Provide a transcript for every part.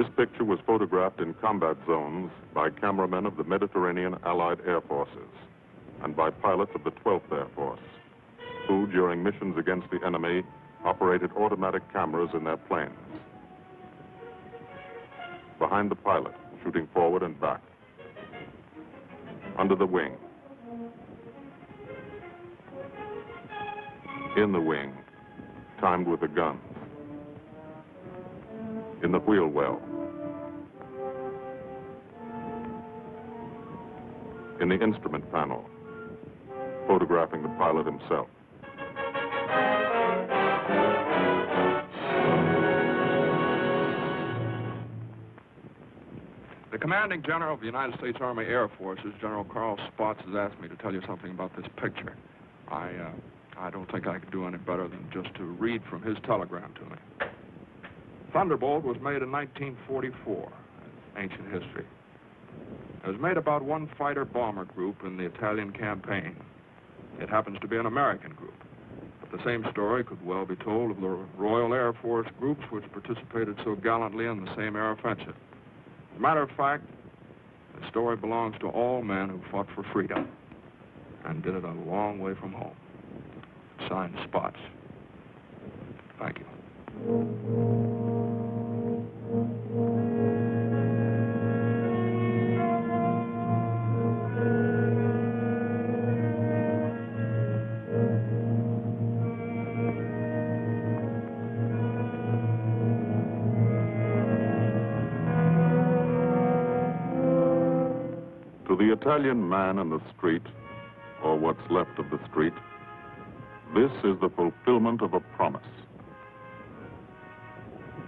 This picture was photographed in combat zones by cameramen of the Mediterranean Allied Air Forces and by pilots of the 12th Air Force, who, during missions against the enemy, operated automatic cameras in their planes. Behind the pilot, shooting forward and back. Under the wing. In the wing, timed with the guns. In the wheel well. In the instrument panel, photographing the pilot himself. The commanding general of the United States Army Air Forces, General Carl Spaatz, has asked me to tell you something about this picture. I don't think I could do any better than just to read from his telegram to me. Thunderbolt was made in 1944, ancient history. It was made about one fighter-bomber group in the Italian campaign. It happens to be an American group. But the same story could well be told of the Royal Air Force groups which participated so gallantly in the same air offensive. As a matter of fact, the story belongs to all men who fought for freedom and did it a long way from home. Signed, Spaatz. Thank you. To the Italian man in the street, or what's left of the street, this is the fulfillment of a promise.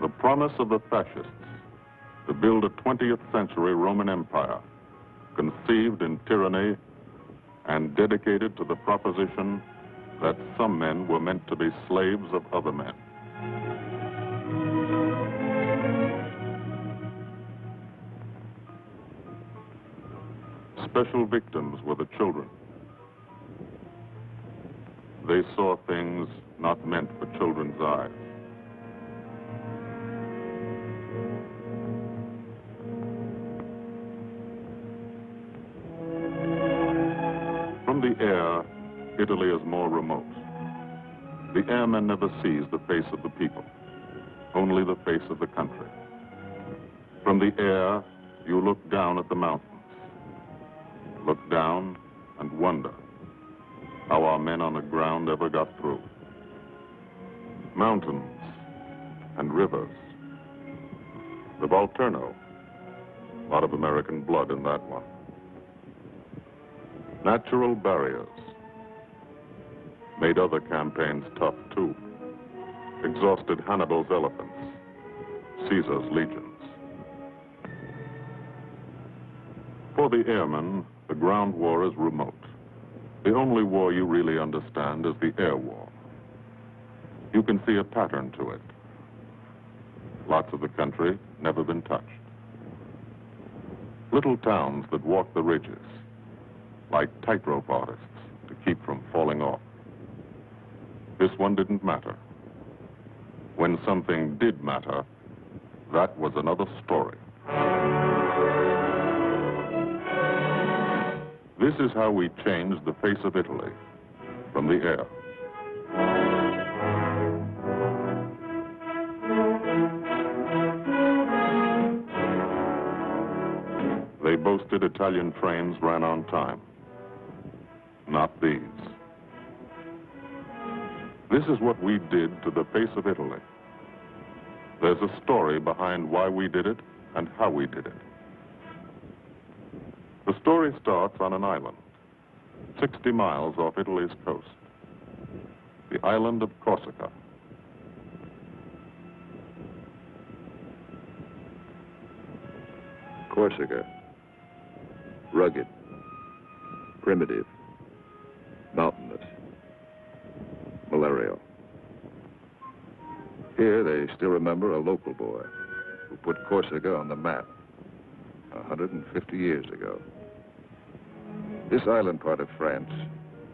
The promise of the fascists to build a 20th century Roman Empire, conceived in tyranny and dedicated to the proposition that some men were meant to be slaves of other men. Special victims were the children. They saw things not meant for children's eyes. From the air, Italy is more remote. The airman never sees the face of the people, only the face of the country. From the air, you look down at the mountains. Look down and wonder how our men on the ground ever got through. Mountains and rivers. The Volturno, a lot of American blood in that one. Natural barriers made other campaigns tough too. Exhausted Hannibal's elephants, Caesar's legions. For the airmen, the ground war is remote. The only war you really understand is the air war. You can see a pattern to it. Lots of the country never been touched. Little towns that walk the ridges, like tightrope artists to keep from falling off. This one didn't matter. When something did matter, that was another story. This is how we changed the face of Italy, from the air. They boasted Italian trains ran on time. Not these. This is what we did to the face of Italy. There's a story behind why we did it and how we did it. The story starts on an island, 60 miles off Italy's coast, the island of Corsica. Corsica, rugged, primitive, mountainous, malarial. Here they still remember a local boy who put Corsica on the map 150 years ago. This island part of France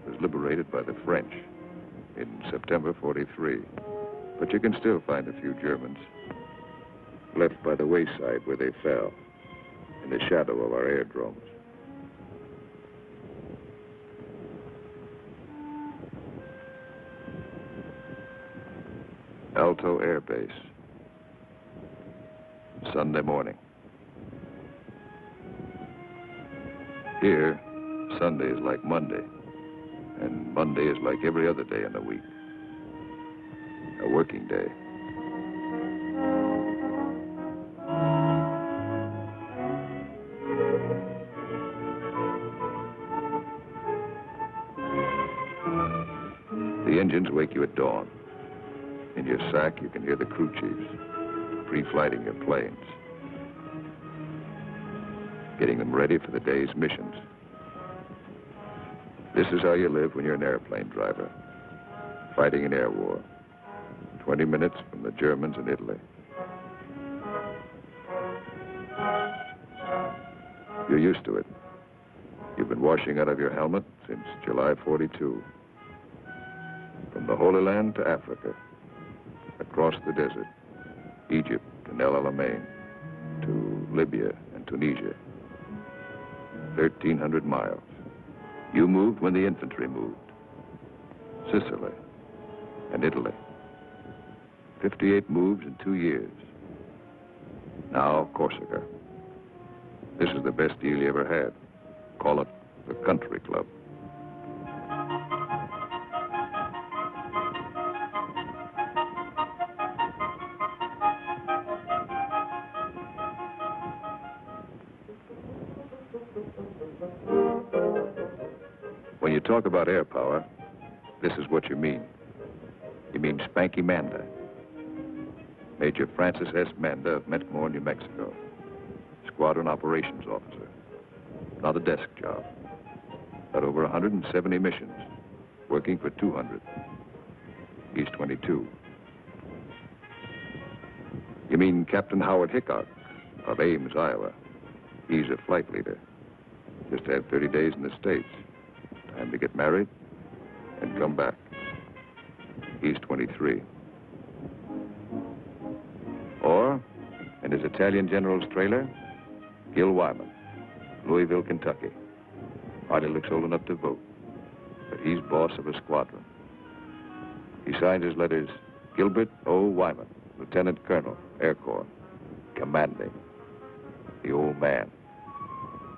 was liberated by the French in September '43, but you can still find a few Germans. left by the wayside where they fell, in the shadow of our aerodromes. Alto Air Base. Sunday morning. Here, Sunday is like Monday, and Monday is like every other day in the week. A working day. The engines wake you at dawn. In your sack, you can hear the crew chiefs pre-flighting your planes, getting them ready for the day's missions. This is how you live when you're an airplane driver, fighting an air war, 20 minutes from the Germans in Italy. You're used to it. You've been washing out of your helmet since July 42. From the Holy Land to Africa, across the desert, Egypt and El Alamein, to Libya and Tunisia. 1,300 miles. You moved when the infantry moved. Sicily and Italy. 58 moves in 2 years. Now Corsica. This is the best deal you ever had. Call it the country club. When you talk about air power, this is what you mean. You mean Spanky Manda. Major Francis S. Manda of Metmore, New Mexico. Squadron Operations Officer. Not a desk job. But over 170 missions, working for 200. He's 22. You mean Captain Howard Hickok of Ames, Iowa. He's a flight leader. Just had 30 days in the States. Time to get married and come back. He's 23. Or, in his Italian general's trailer, Gil Wyman, Louisville, Kentucky. Hardly looks old enough to vote, but he's boss of a squadron. He signed his letters, Gilbert O. Wyman, Lieutenant Colonel, Air Corps, commanding. The old man.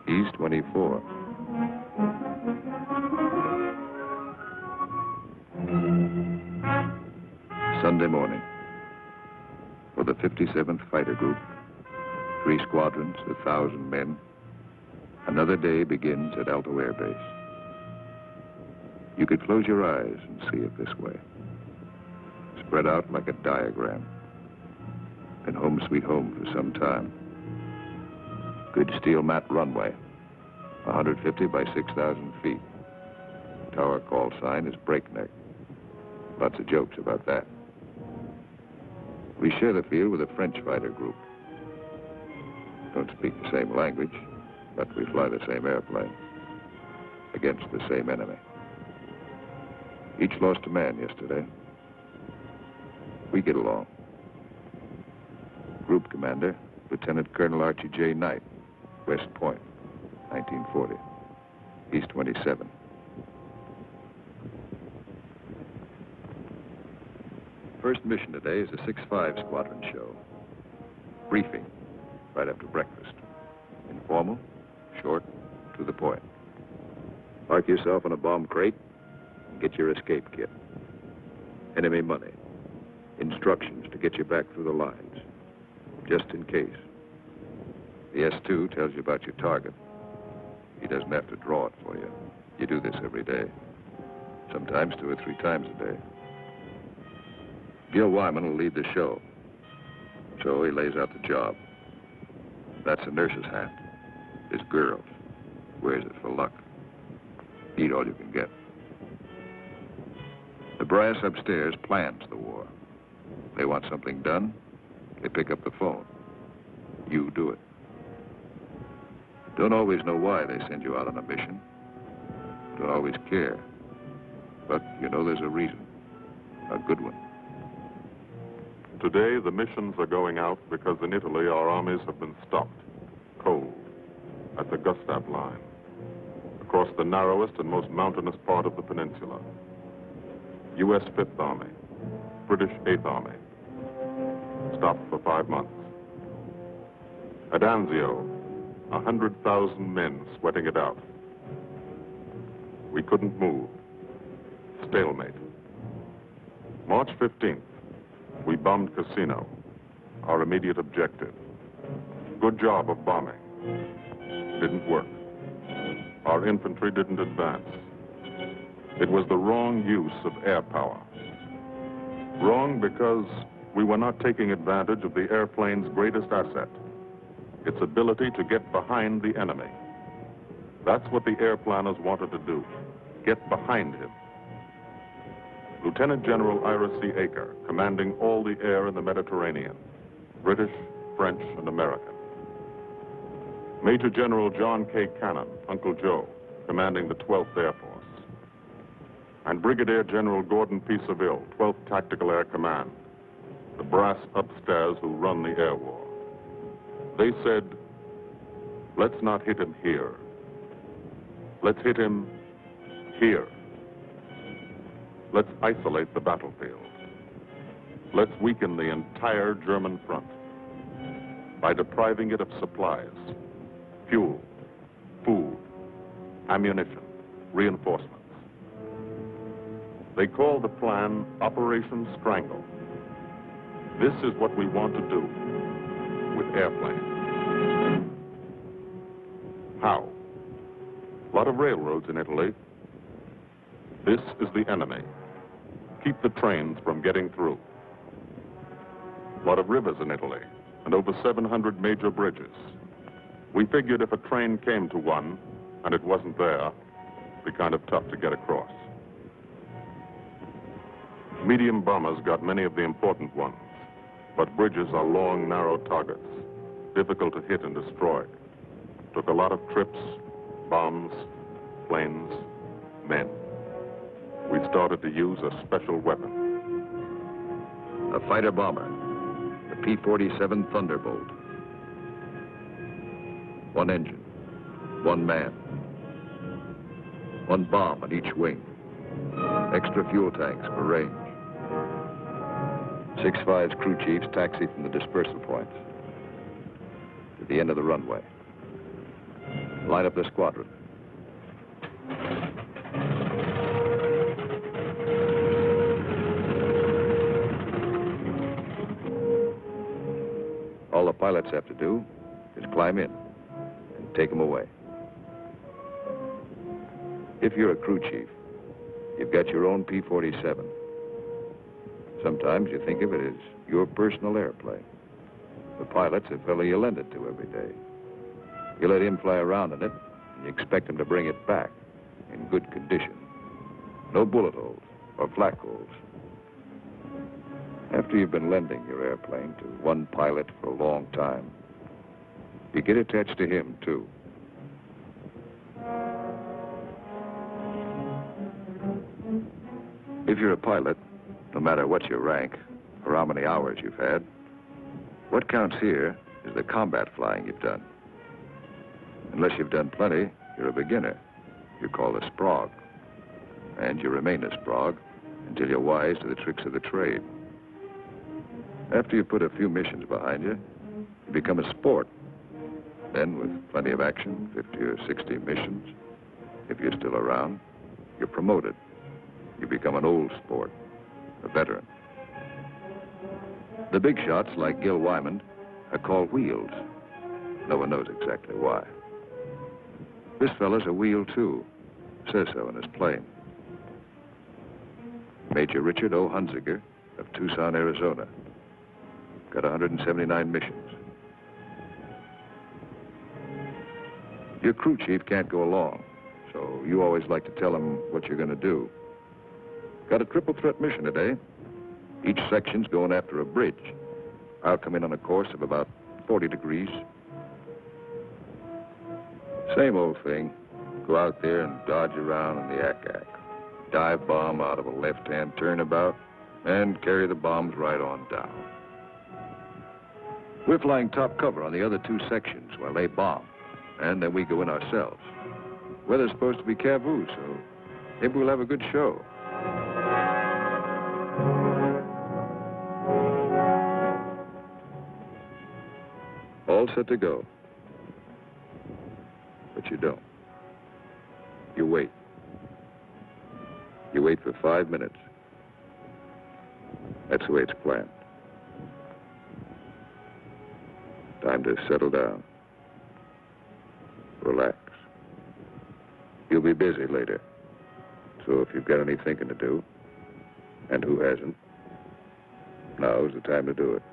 He's 24. Sunday morning. For the 57th Fighter Group, 3 squadrons, 1,000 men, another day begins at Alto Air Base. You could close your eyes and see it this way. Spread out like a diagram. Been home sweet home for some time. Good steel mat runway, 150 by 6,000 feet. Tower call sign is breakneck. Lots of jokes about that. We share the field with a French fighter group. Don't speak the same language, but we fly the same airplane against the same enemy. Each lost a man yesterday. We get along. Group commander, Lieutenant Colonel Archie J. Knight, West Point, 1940. He's 27. First mission today is a 6-5 squadron show. Briefing, right after breakfast. Informal, short, to the point. Park yourself in a bomb crate and get your escape kit. Enemy money. Instructions to get you back through the lines, just in case. The S2 tells you about your target. He doesn't have to draw it for you. You do this every day, sometimes 2 or 3 times a day. Gil Wyman will lead the show, so he lays out the job. That's a nurse's hat. His girl wears it for luck. Eat all you can get. The brass upstairs plans the war. They want something done, they pick up the phone. You do it. Don't always know why they send you out on a mission. Don't always care. But you know there's a reason. A good one. Today, the missions are going out because in Italy, our armies have been stopped, cold, at the Gustav line, across the narrowest and most mountainous part of the peninsula. U.S. 5th Army, British 8th Army, stopped for 5 months. At Anzio, 100,000 men sweating it out. We couldn't move. Stalemate. March 15th, we bombed Casino, our immediate objective. Good job of bombing. Didn't work. Our infantry didn't advance. It was the wrong use of air power. Wrong because we were not taking advantage of the airplane's greatest asset, its ability to get behind the enemy. That's what the air planners wanted to do, get behind him. Lieutenant General Ira C. Eaker, commanding all the air in the Mediterranean, British, French, and American. Major General John K. Cannon, Uncle Joe, commanding the 12th Air Force. And Brigadier General Gordon P. Seville, 12th Tactical Air Command, the brass upstairs who run the air war. They said, let's not hit him here. Let's hit him here. Let's isolate the battlefield. Let's weaken the entire German front by depriving it of supplies, fuel, food, ammunition, reinforcements. They call the plan Operation Strangle. This is what we want to do with airplanes. How? A lot of railroads in Italy. This is the enemy. Keep the trains from getting through. A lot of rivers in Italy, and over 700 major bridges. We figured if a train came to one, and it wasn't there, it'd be kind of tough to get across. Medium bombers got many of the important ones, but bridges are long, narrow targets, difficult to hit and destroy. Took a lot of trips, bombs, planes, men. We started to use a special weapon. A fighter bomber, the P-47 Thunderbolt. One engine, one man, one bomb on each wing, extra fuel tanks for range. 6-5's crew chiefs taxi from the dispersal points to the end of the runway. Line up the squadron. All the pilots have to do is climb in and take them away. If you're a crew chief, you've got your own P-47. Sometimes you think of it as your personal airplane. The pilot's a fellow you lend it to every day. You let him fly around in it, and you expect him to bring it back in good condition. No bullet holes or flak holes. After you've been lending your airplane to one pilot for a long time, you get attached to him, too. If you're a pilot, no matter what your rank or how many hours you've had, what counts here is the combat flying you've done. Unless you've done plenty, you're a beginner. You're called a sprog. And you remain a sprog until you're wise to the tricks of the trade. After you put a few missions behind you, you become a sport. Then, with plenty of action, 50 or 60 missions, if you're still around, you're promoted. You become an old sport, a veteran. The big shots, like Gil Wyman, are called wheels. No one knows exactly why. This fella's a wheel, too. Says so in his plane. Major Richard O. Hunziker of Tucson, Arizona. Got 179 missions. Your crew chief can't go along, so you always like to tell him what you're going to do. Got a triple threat mission today. Each section's going after a bridge. I'll come in on a course of about 40 degrees. Same old thing. Go out there and dodge around in the ack-ack. Dive bomb out of a left-hand turnabout and carry the bombs right on down. We're flying top cover on the other two sections while they bomb. And then we go in ourselves. Weather's supposed to be Cavoo, so maybe we'll have a good show. All set to go. But you don't. You wait. You wait for 5 minutes. That's the way it's planned. Time to settle down. Relax. You'll be busy later. So if you've got any thinking to do, and who hasn't, now's the time to do it.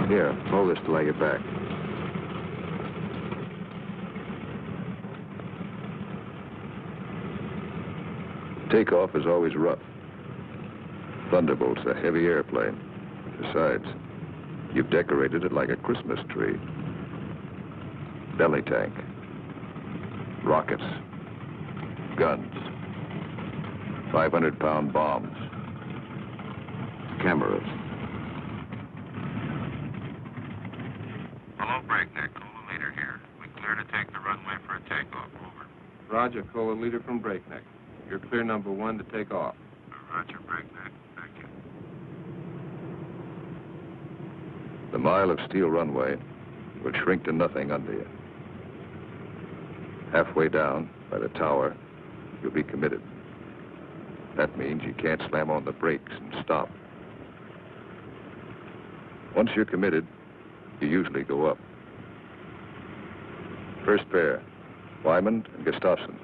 Here, hold this till I get back. Takeoff is always rough. Thunderbolt's a heavy airplane. Besides, you've decorated it like a Christmas tree. Belly tank. Rockets. Guns. 500-pound bombs. Cameras. Hello, Breakneck. Cola Leader here. We clear to take the runway for a takeoff. Over. Roger, Cola Leader from Breakneck. You're clear number 1 to take off. Roger, Breakneck. Thank you. The mile of steel runway will shrink to nothing under you. Halfway down, by the tower, you'll be committed. That means you can't slam on the brakes and stop. Once you're committed, you usually go up. First pair, Wyman and Gustafson.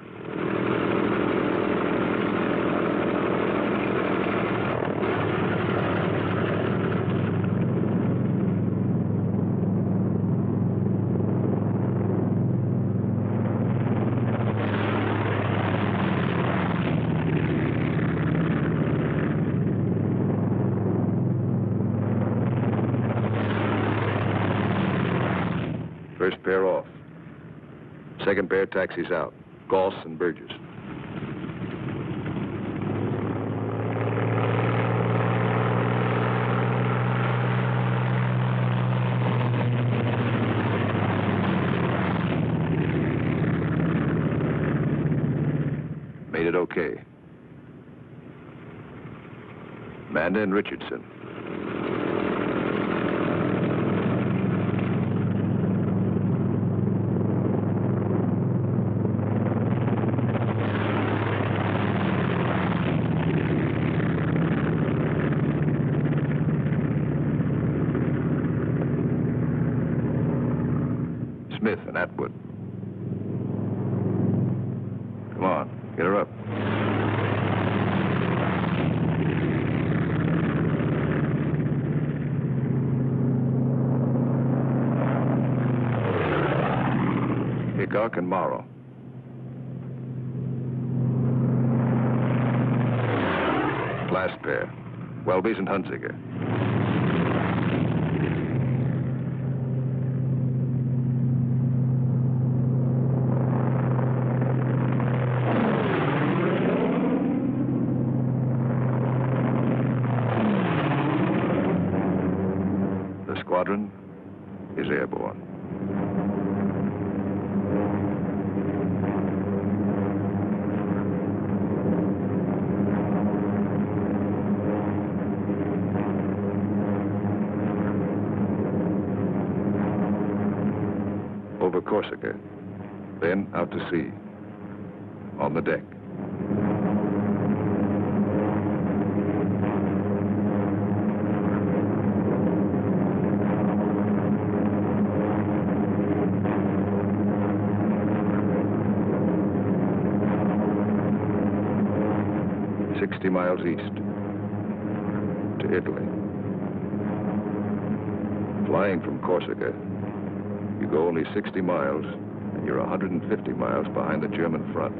First pair off. Second pair taxis out. Goss and Burgess. Made it okay. Manda and Richardson. Smith and Atwood. Come on, get her up. Hickok and Morrow. Last pair, Welby's and Hunziker. The squadron is airborne. Over Corsica, then out to sea, on the deck. "60 miles east. to Italy. Flying from Corsica, you go only 60 miles, and you're 150 miles behind the German front.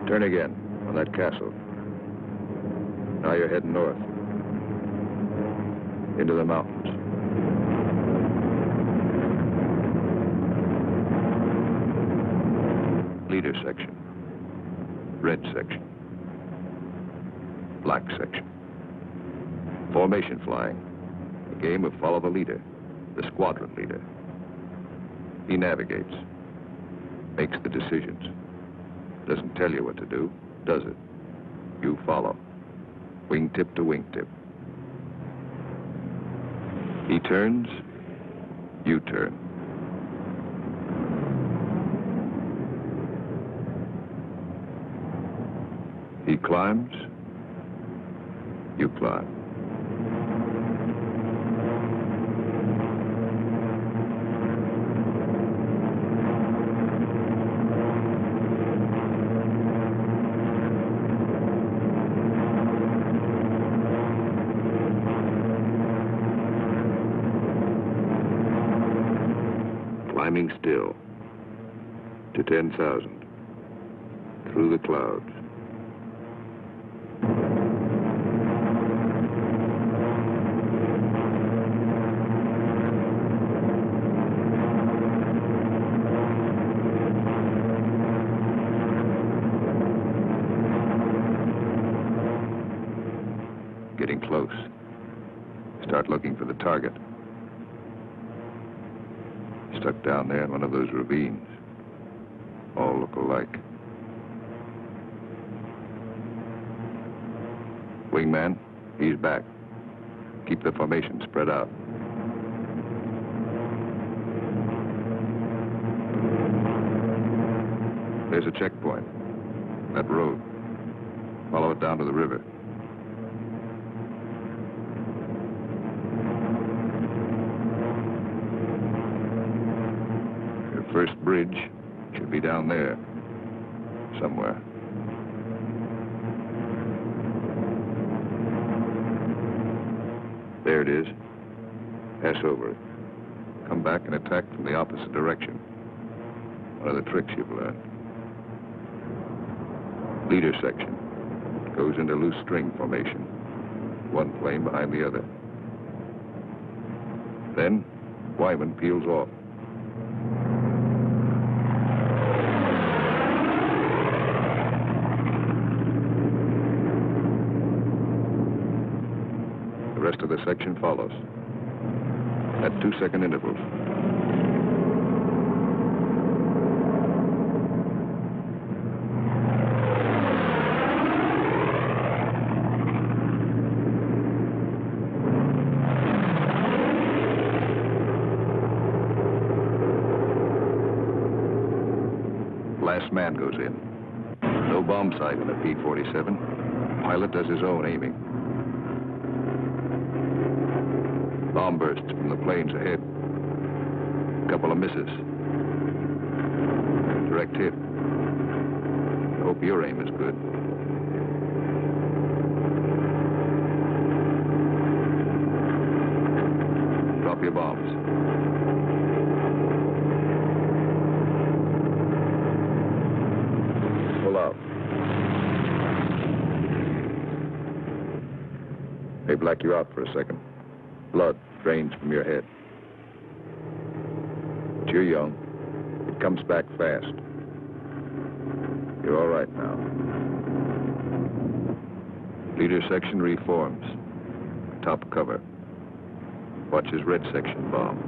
Turn again on that castle. Now you're heading north, into the mountains. Leader section, red section, black section. Formation flying, a game of follow the leader, the squadron leader. He navigates, makes the decisions. Doesn't tell you what to do, does it? You follow, wingtip to wingtip. He turns, you turn. He climbs, you climb. Climbing still to 10,000 through the clouds. Getting close. Start looking for the target. Stuck down there in one of those ravines. All look alike. Wingman, he's back. Keep the formation spread out. There's a checkpoint. That road. Follow it down to the river. First bridge should be down there, somewhere. There it is. Pass over it. Come back and attack from the opposite direction. One of the tricks you've learned. Leader section goes into loose string formation, one plane behind the other. Then, Wyman peels off. The rest of the section follows at 2-second intervals. Last man goes in. No bomb sight in the P-47. Pilot does his own aiming. Bomb bursts from the planes ahead. Couple of misses. Direct hit. Hope your aim is good. Drop your bombs. Pull out. They black you out for a second. Blood drains from your head. But you're young. It comes back fast. You're all right now. Leader section reforms. Top cover. Watch his red section bomb.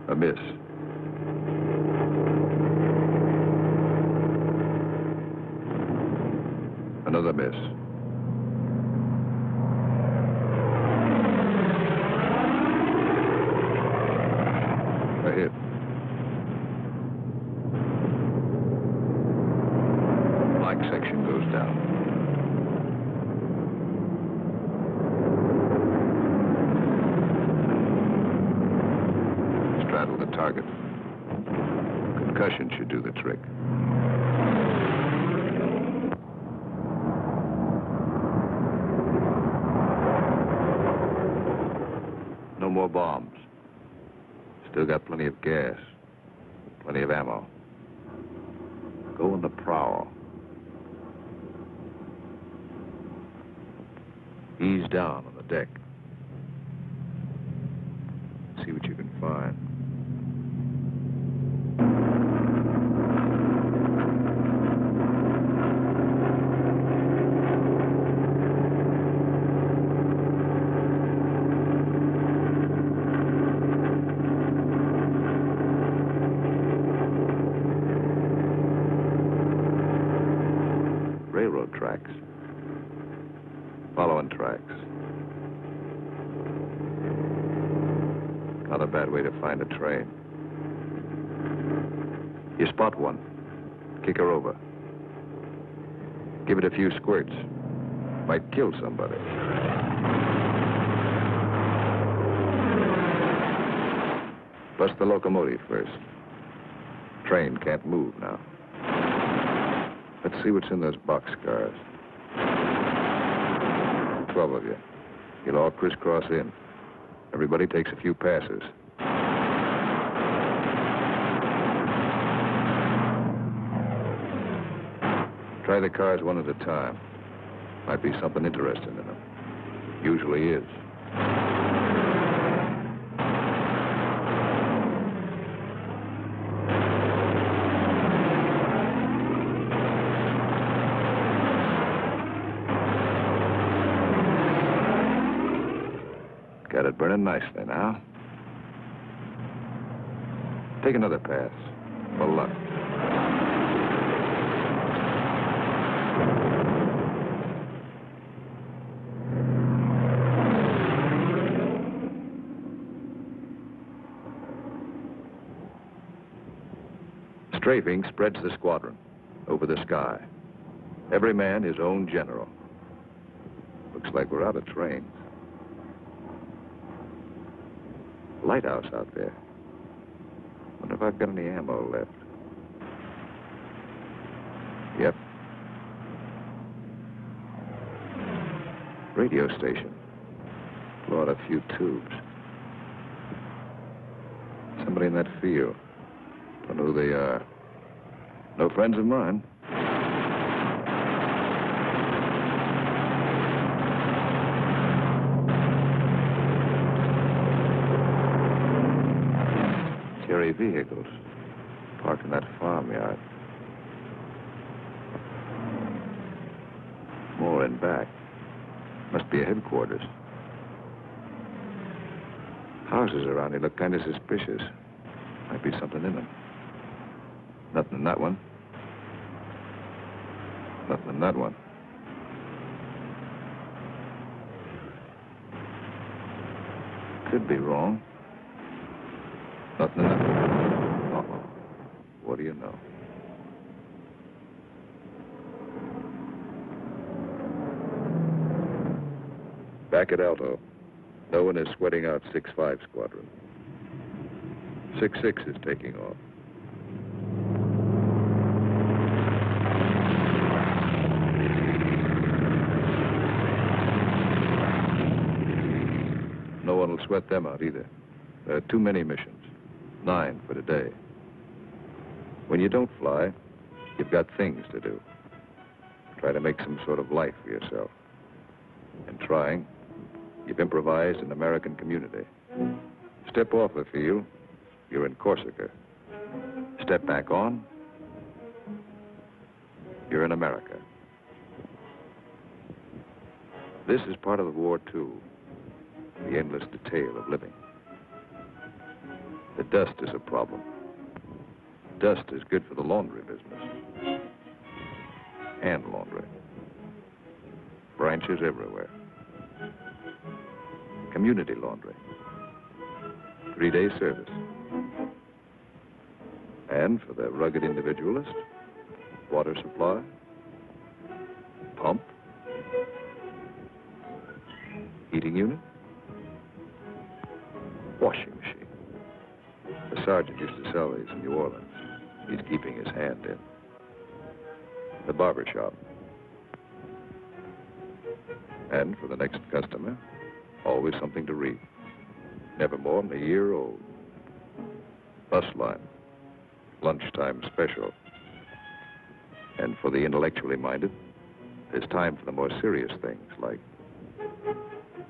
A miss. Another miss. A hit. Black section goes down. Straddle the target. Concussion should do the trick. more bombs. Still got plenty of gas, plenty of ammo. Go on the prowl. Ease down on the deck. See what you can find. Railroad tracks. Following tracks. Not a bad way to find a train. You spot one. Kick her over. Give it a few squirts. Might kill somebody. Bust the locomotive first. Train can't move now. Let's see what's in those boxcars. 12 of you. You'll all crisscross in. Everybody takes a few passes. Try the cars one at a time. Might be something interesting in them. Usually is. Got it burning nicely now. Take another pass. For luck. Strafing spreads the squadron over the sky. Every man his own general. Looks like we're out of trains. Lighthouse out there. Wonder if I've got any ammo left. Yep. Radio station. Blow out a few tubes. Somebody in that field. Don't know who they are. No friends of mine. Cherry vehicles parked in that farmyard. More in back. Must be a headquarters. Houses around here look kind of suspicious. Might be something in them. Nothing in that one. Nothing in that one. Could be wrong. Nothing in that one. Uh-oh. What do you know? Back at Alto, no one is sweating out 6-5 squadron. 6-6 is taking off. No one will sweat them out either. There are too many missions. 9 for today. When you don't fly, you've got things to do. Try to make some sort of life for yourself. And trying, you've improvised an American community. Step off the field, you're in Corsica. Step back on, you're in America. This is part of the war, too. The endless detail of living. The dust is a problem. Dust is good for the laundry business. Hand laundry. Branches everywhere. Community laundry. 3-day service. And for the rugged individualist, water supply, pump, heating unit, washing machine. The sergeant used to sell these in New Orleans. He's keeping his hand in. The barber shop. And for the next customer, always something to read. never more than a year old. Bus line, lunchtime special. And for the intellectually minded, there's time for the more serious things, like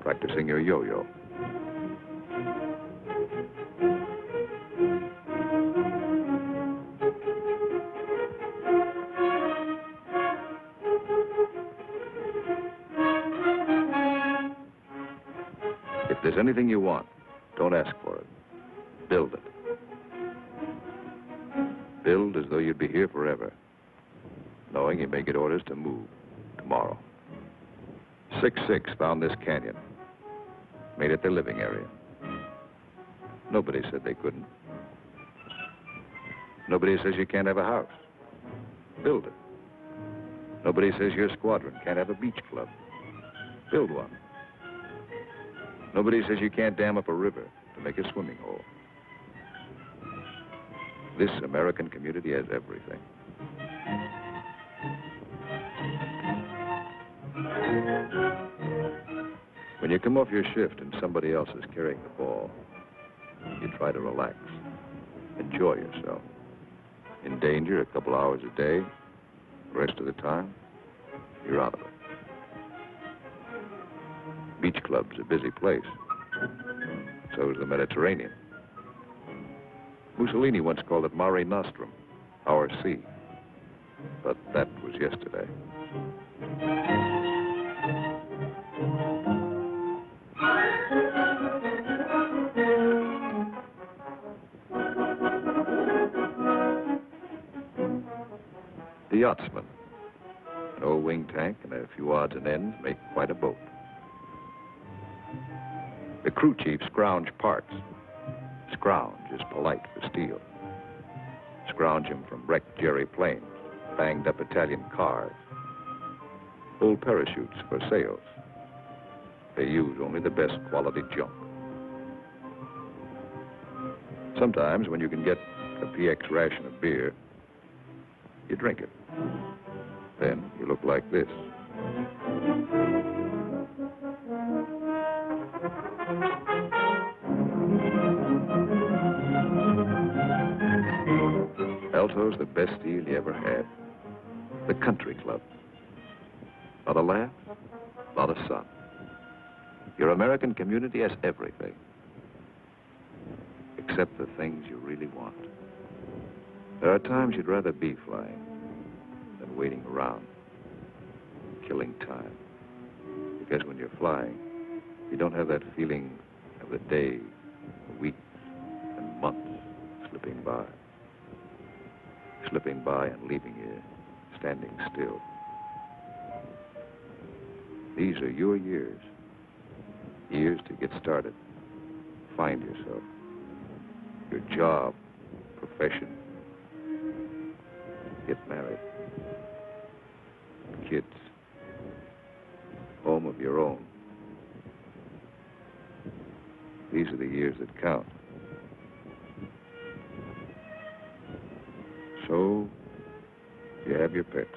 practicing your yo-yo. If there's anything you want, don't ask for it. Build it. Build as though you'd be here forever, knowing you may get orders to move tomorrow. 6-6 found this canyon, made it their living area. Nobody said they couldn't. Nobody says you can't have a house. Build it. Nobody says your squadron can't have a beach club. Build one. Nobody says you can't dam up a river to make a swimming hole. This American community has everything. When you come off your shift and somebody else is carrying the ball, you try to relax, enjoy yourself. In danger a couple hours a day, the rest of the time, you're out of it. Beach club's a busy place. So is the Mediterranean. Mussolini once called it Mare Nostrum, our sea. But that was yesterday. The yachtsman. An old wing tank and a few odds and ends make quite a boat. The crew chief scrounge parts. Scrounge is polite for steel. Scrounge him from wrecked Jerry planes, banged up Italian cars, old parachutes for sails. They use only the best quality junk. Sometimes when you can get a PX ration of beer, you drink it. Then you look like this. Alto's the best deal you ever had. The country club. Not a laugh, not a sun. Your American community has everything. Except the things you really want. There are times you'd rather be flying than waiting around, killing time. Because when you're flying, you don't have that feeling of the days, the weeks, and months slipping by. Slipping by and leaving you standing still. These are your years. Years to get started. Find yourself. Your job, profession. Get married. Kids. Home of your own. These are the years that count. So, you have your pets.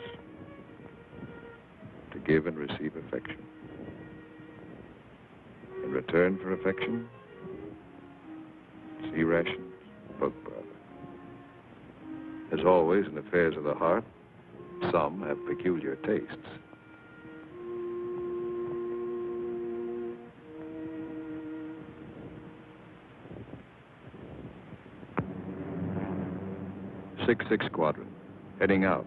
To give and receive affection. In return for affection, sea rations, bug broth. As always in affairs of the heart, some have peculiar tastes. Six Squadron, heading out.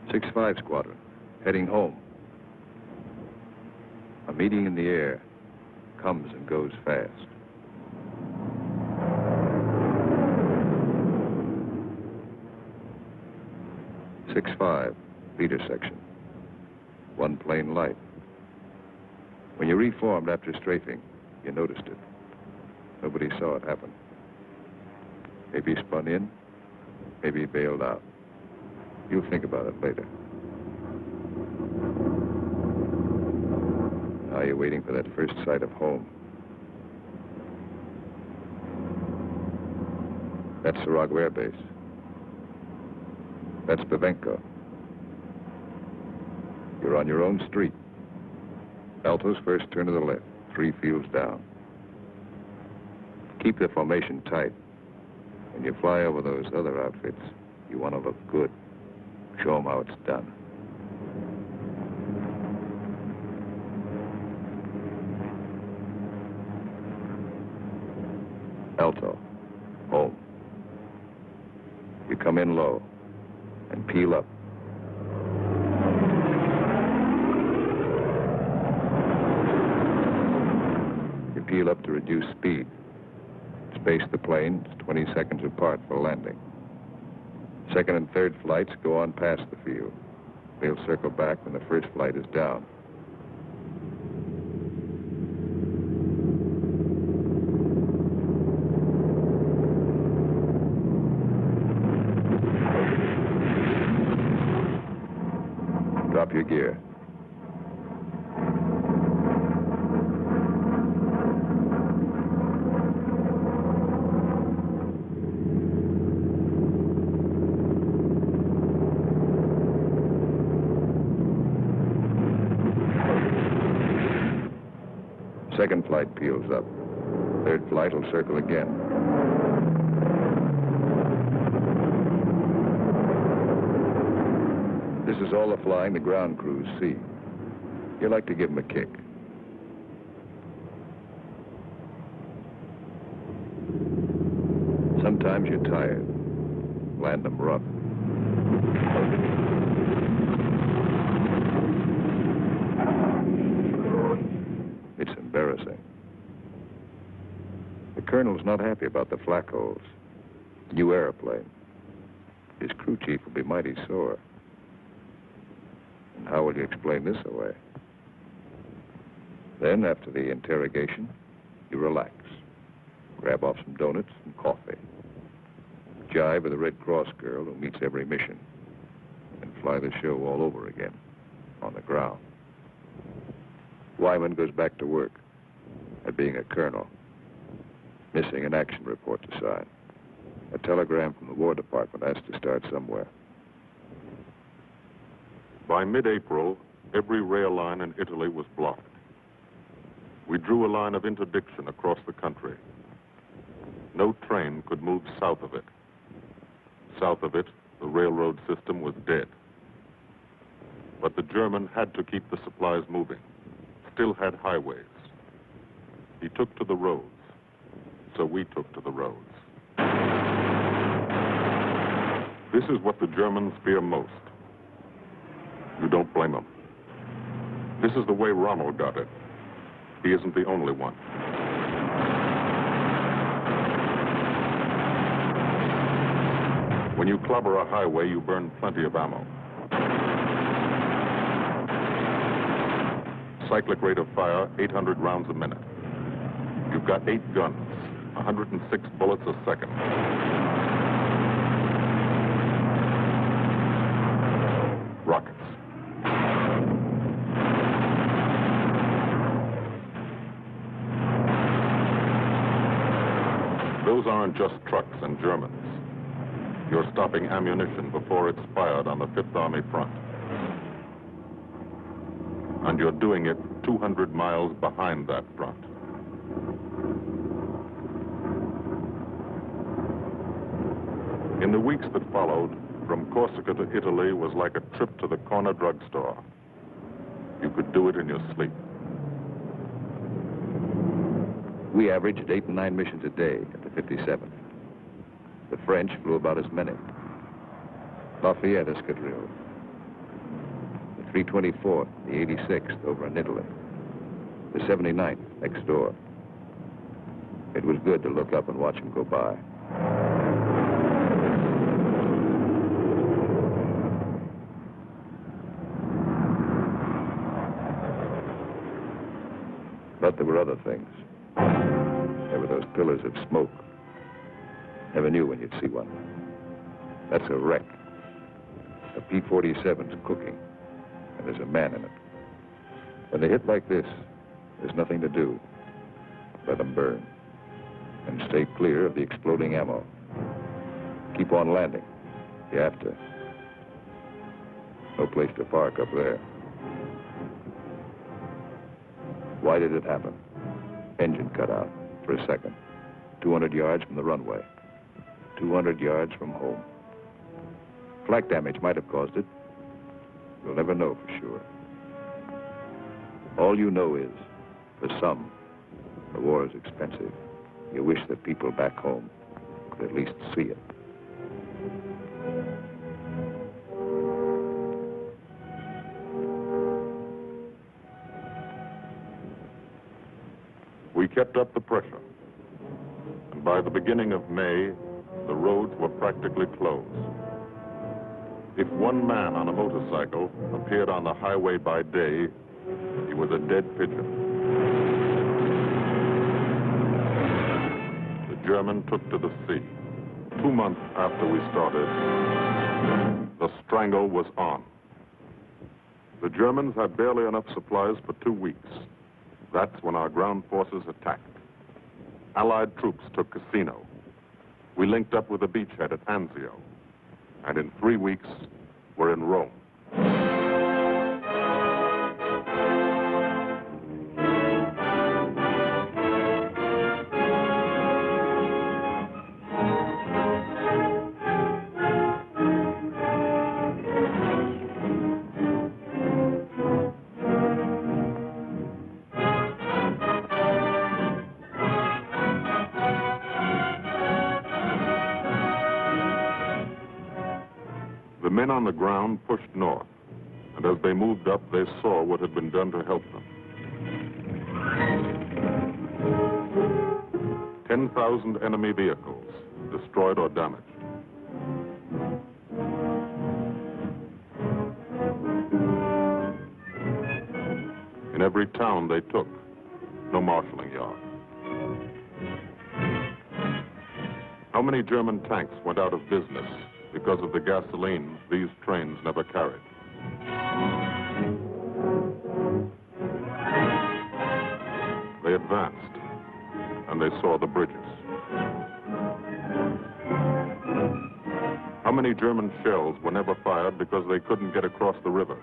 6-5 Squadron, heading home. A meeting in the air comes and goes fast. 6-5, leader section. One plane light. When you reformed after strafing, you noticed it. Nobody saw it happen. Maybe spun in, maybe bailed out. You'll think about it later. Now you're waiting for that first sight of home. That's Sarago Air Base. That's Bavenko. You're on your own street. Alto's first turn to the left, 3 fields down. Keep the formation tight. When you fly over those other outfits, you want to look good. Show them how it's done. Alto. Home. You come in low and peel up. You peel up to reduce speed. Space the planes 20 seconds apart for landing. Second and third flights go on past the field. They'll circle back when the first flight is down. Drop your gear. Second flight peels up. Third flight will circle again. This is all the flying the ground crews see. You like to give them a kick. Sometimes you're tired. Land them rough. It's embarrassing. The colonel's not happy about the flak holes. New airplane. His crew chief will be mighty sore. And how will you explain this away? Then, after the interrogation, you relax. Grab off some donuts and coffee. Jive with a Red Cross girl who meets every mission. And fly the show all over again, on the ground. Wyman goes back to work at being a colonel. Missing an action report to sign. A telegram from the War Department has to start somewhere. By mid-April, every rail line in Italy was blocked. We drew a line of interdiction across the country. No train could move south of it. South of it, the railroad system was dead. But the German had to keep the supplies moving, still had highways. He took to the roads, so we took to the roads. This is what the Germans fear most. You don't blame them. This is the way Rommel got it. He isn't the only one. When you clobber a highway, you burn plenty of ammo. Cyclic rate of fire, 800 rounds a minute. You've got 8 guns, 106 bullets a second. Rockets. Those aren't just trucks and Germans. You're stopping ammunition before it's fired on the Fifth Army front. And you're doing it 200 miles behind that front. In the weeks that followed, from Corsica to Italy was like a trip to the corner drugstore. You could do it in your sleep. We averaged 8 and 9 missions a day at the 57th. The French flew about as many. Lafayette Escadrille. The 324th, the 86th over in Italy. The 79th next door. It was good to look up and watch them go by. But there were other things. There were those pillars of smoke. Never knew when you'd see one. That's a wreck. A P-47's cooking, and there's a man in it. When they hit like this, there's nothing to do. Let them burn. And stay clear of the exploding ammo. Keep on landing. You have to. No place to park up there. Why did it happen? Engine cut out for a second. 200 yards from the runway, 200 yards from home. Flak damage might have caused it. You'll never know for sure. All you know is, for some, the war is expensive. You wish that people back home could at least see it. We kept up the pressure. And by the beginning of May, the roads were practically closed. If one man on a motorcycle appeared on the highway by day, he was a dead pigeon. The German took to the sea. 2 months after we started, the Strangle was on. The Germans had barely enough supplies for 2 weeks. That's when our ground forces attacked. Allied troops took Cassino. We linked up with a beachhead at Anzio. And in 3 weeks, we're in Rome. The men on the ground pushed north, and as they moved up, they saw what had been done to help them. 10,000 enemy vehicles, destroyed or damaged. In every town they took, no marshalling yard. How many German tanks went out of business because of the gasoline these trains never carried? They advanced, and they saw the bridges. How many German shells were never fired because they couldn't get across the rivers?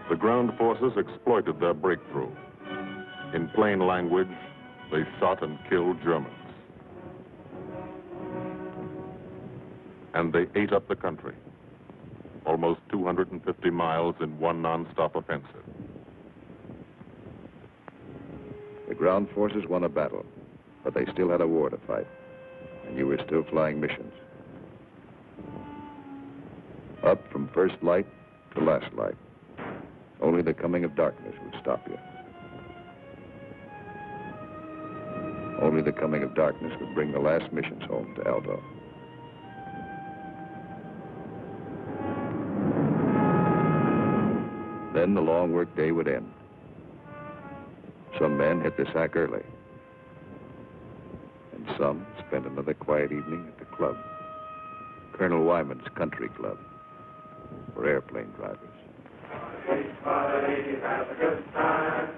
The ground forces exploited their breakthrough. In plain language, they shot and killed Germans. And they ate up the country, almost 250 miles in one non-stop offensive. The ground forces won a battle, but they still had a war to fight, and you were still flying missions. Up from first light to last light. Only the coming of darkness would stop you. Only the coming of darkness would bring the last missions home to Aldo. Then the long work day would end. Some men hit the sack early, and some spent another quiet evening at the club, Colonel Wyman's Country Club, for airplane drivers. Everybody have a good time.